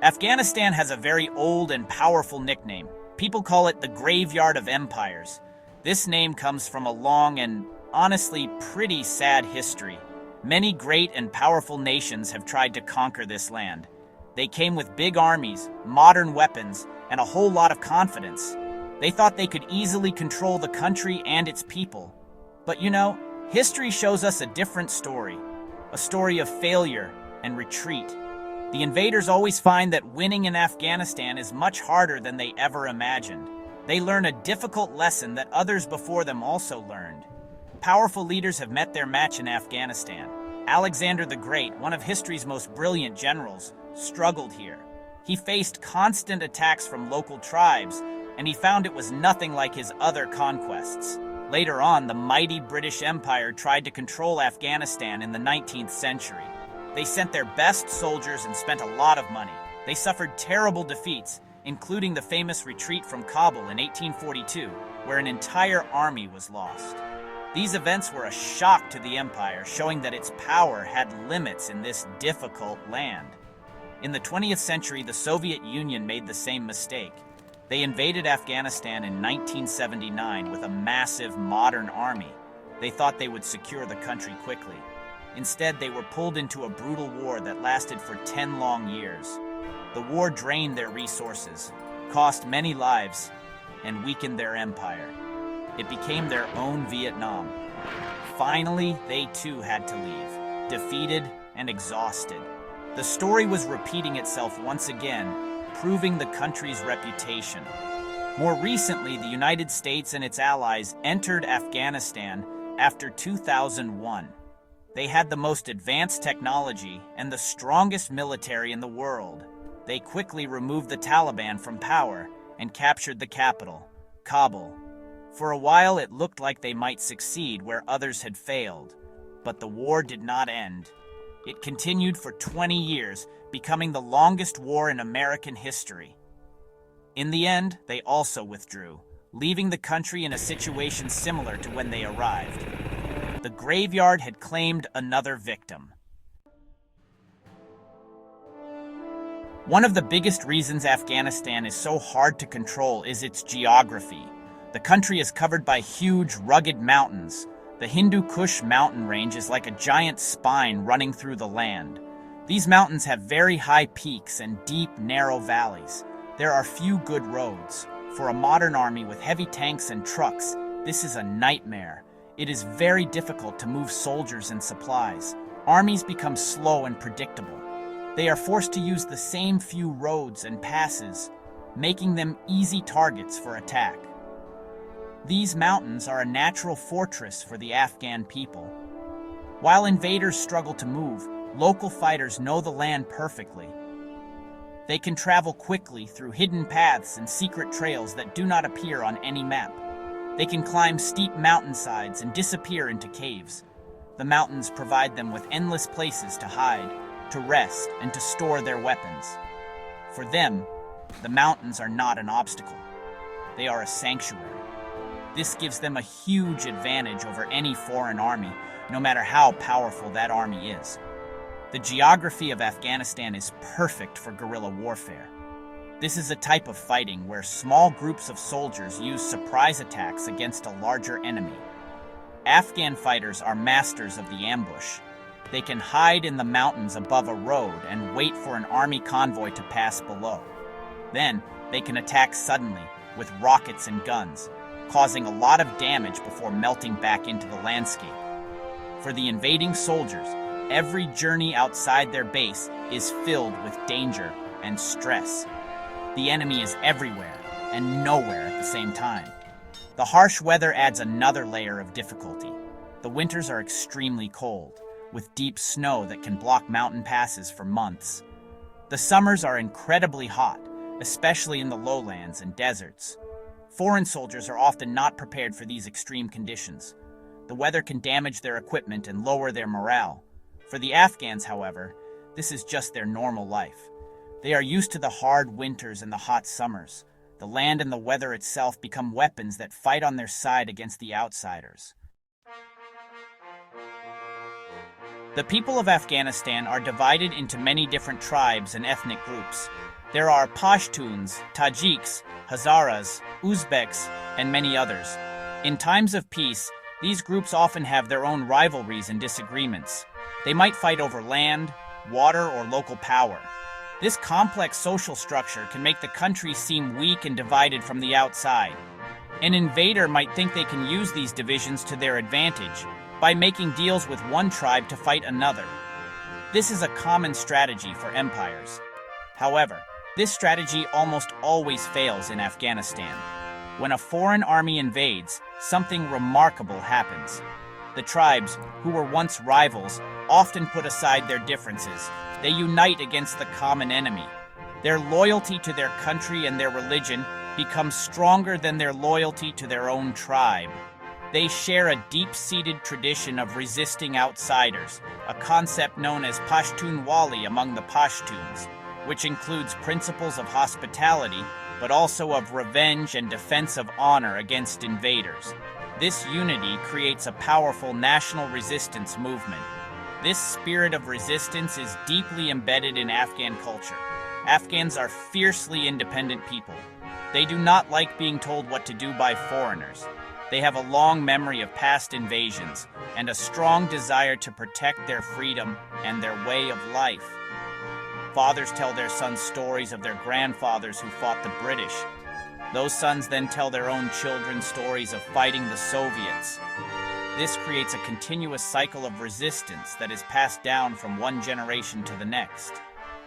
Afghanistan has a very old and powerful nickname. People call it the Graveyard of Empires. This name comes from a long and, honestly, pretty sad history. Many great and powerful nations have tried to conquer this land. They came with big armies, modern weapons, and a whole lot of confidence. They thought they could easily control the country and its people. But history shows us a different story. A story of failure and retreat. The invaders always find that winning in Afghanistan is much harder than they ever imagined. They learn a difficult lesson that others before them also learned. Powerful leaders have met their match in Afghanistan. Alexander the Great, one of history's most brilliant generals, struggled here. He faced constant attacks from local tribes, and he found it was nothing like his other conquests. Later on, the mighty British Empire tried to control Afghanistan in the 19th century. They sent their best soldiers and spent a lot of money. They suffered terrible defeats, including the famous retreat from Kabul in 1842, where an entire army was lost. These events were a shock to the empire, showing that its power had limits in this difficult land. In the 20th century, the Soviet Union made the same mistake. They invaded Afghanistan in 1979 with a massive modern army. They thought they would secure the country quickly. Instead, they were pulled into a brutal war that lasted for 10 long years. The war drained their resources, cost many lives, and weakened their empire. It became their own Vietnam. Finally, they too had to leave, defeated and exhausted. The story was repeating itself once again, proving the country's reputation. More recently, the United States and its allies entered Afghanistan after 2001. They had the most advanced technology and the strongest military in the world. They quickly removed the Taliban from power and captured the capital, Kabul. For a while, it looked like they might succeed where others had failed. But the war did not end. It continued for 20 years, becoming the longest war in American history. In the end, they also withdrew, leaving the country in a situation similar to when they arrived. The graveyard had claimed another victim. One of the biggest reasons Afghanistan is so hard to control is its geography. The country is covered by huge, rugged mountains. The Hindu Kush mountain range is like a giant spine running through the land. These mountains have very high peaks and deep, narrow valleys. There are few good roads. For a modern army with heavy tanks and trucks, this is a nightmare. It is very difficult to move soldiers and supplies. Armies become slow and predictable. They are forced to use the same few roads and passes, making them easy targets for attack. These mountains are a natural fortress for the Afghan people. While invaders struggle to move, local fighters know the land perfectly. They can travel quickly through hidden paths and secret trails that do not appear on any map. They can climb steep mountainsides and disappear into caves. The mountains provide them with endless places to hide, to rest, and to store their weapons. For them, the mountains are not an obstacle. They are a sanctuary. This gives them a huge advantage over any foreign army, no matter how powerful that army is. The geography of Afghanistan is perfect for guerrilla warfare. This is a type of fighting where small groups of soldiers use surprise attacks against a larger enemy. Afghan fighters are masters of the ambush. They can hide in the mountains above a road and wait for an army convoy to pass below. Then, they can attack suddenly with rockets and guns, causing a lot of damage before melting back into the landscape. For the invading soldiers, every journey outside their base is filled with danger and stress. The enemy is everywhere and nowhere at the same time. The harsh weather adds another layer of difficulty. The winters are extremely cold, with deep snow that can block mountain passes for months. The summers are incredibly hot, especially in the lowlands and deserts. Foreign soldiers are often not prepared for these extreme conditions. The weather can damage their equipment and lower their morale. For the Afghans, however, this is just their normal life. They are used to the hard winters and the hot summers. The land and the weather itself become weapons that fight on their side against the outsiders. The people of Afghanistan are divided into many different tribes and ethnic groups. There are Pashtuns, Tajiks, Hazaras, Uzbeks, and many others. In times of peace, these groups often have their own rivalries and disagreements. They might fight over land, water, or local power. This complex social structure can make the country seem weak and divided from the outside. An invader might think they can use these divisions to their advantage by making deals with one tribe to fight another. This is a common strategy for empires. However, this strategy almost always fails in Afghanistan. When a foreign army invades, something remarkable happens. The tribes, who were once rivals, often put aside their differences. They unite against the common enemy. Their loyalty to their country and their religion becomes stronger than their loyalty to their own tribe. They share a deep-seated tradition of resisting outsiders, a concept known as Pashtunwali among the Pashtuns, which includes principles of hospitality, but also of revenge and defense of honor against invaders. This unity creates a powerful national resistance movement. This spirit of resistance is deeply embedded in Afghan culture. Afghans are fiercely independent people. They do not like being told what to do by foreigners. They have a long memory of past invasions and a strong desire to protect their freedom and their way of life. Fathers tell their sons stories of their grandfathers who fought the British. Those sons then tell their own children stories of fighting the Soviets. This creates a continuous cycle of resistance that is passed down from one generation to the next.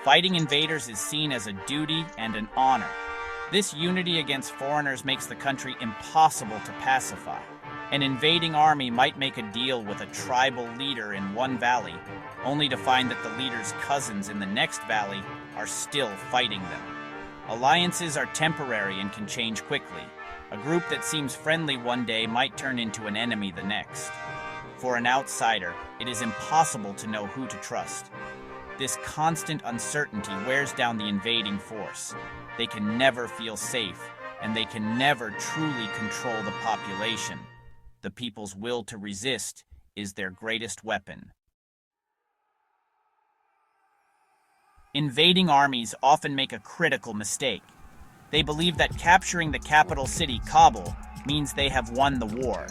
Fighting invaders is seen as a duty and an honor. This unity against foreigners makes the country impossible to pacify. An invading army might make a deal with a tribal leader in one valley, only to find that the leader's cousins in the next valley are still fighting them. Alliances are temporary and can change quickly. A group that seems friendly one day might turn into an enemy the next. For an outsider, it is impossible to know who to trust. This constant uncertainty wears down the invading force. They can never feel safe, and they can never truly control the population. The people's will to resist is their greatest weapon. Invading armies often make a critical mistake. They believe that capturing the capital city, Kabul, means they have won the war.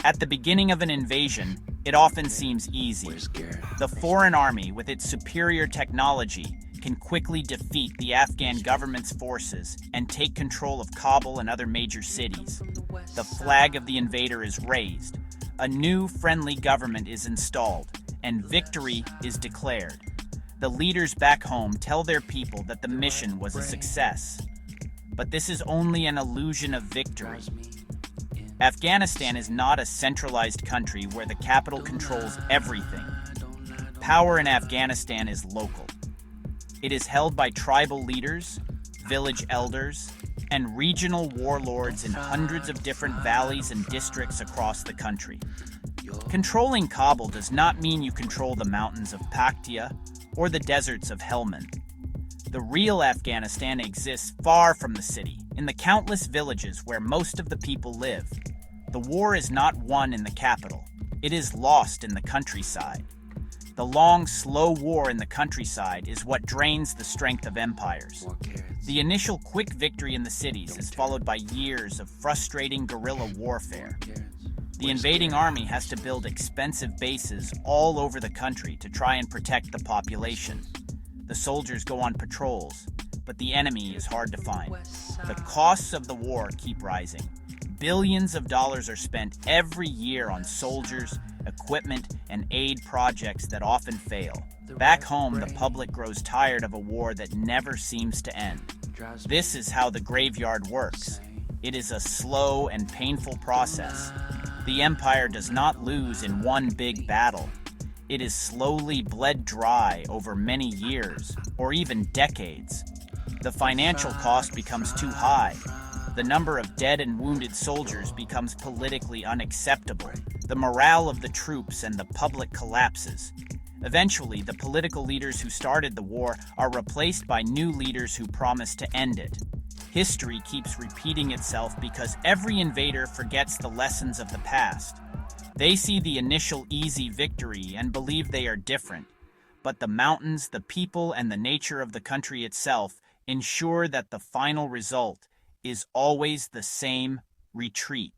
At the beginning of an invasion, it often seems easy. The foreign army, with its superior technology, can quickly defeat the Afghan government's forces and take control of Kabul and other major cities. The flag of the invader is raised, a new friendly government is installed, and victory is declared. The leaders back home tell their people that the mission was a success. But this is only an illusion of victory. Afghanistan is not a centralized country where the capital controls everything. Power in Afghanistan is local. It is held by tribal leaders, village elders, and regional warlords in hundreds of different valleys and districts across the country. Controlling Kabul does not mean you control the mountains of Paktia or the deserts of Helmand. The real Afghanistan exists far from the city, in the countless villages where most of the people live. The war is not won in the capital. It is lost in the countryside. The long, slow war in the countryside is what drains the strength of empires. The initial quick victory in the cities is followed by years of frustrating guerrilla warfare. The invading army has to build expensive bases all over the country to try and protect the population. The soldiers go on patrols, but the enemy is hard to find. The costs of the war keep rising. Billions of dollars are spent every year on soldiers, equipment, and aid projects that often fail. Back home, the public grows tired of a war that never seems to end. This is how the graveyard works. It is a slow and painful process. The empire does not lose in one big battle. It is slowly bled dry over many years, or even decades. The financial cost becomes too high. The number of dead and wounded soldiers becomes politically unacceptable. The morale of the troops and the public collapses. Eventually, the political leaders who started the war are replaced by new leaders who promise to end it. History keeps repeating itself because every invader forgets the lessons of the past. They see the initial easy victory and believe they are different. But the mountains, the people, and the nature of the country itself Ensure that the final result is always the same: retreat.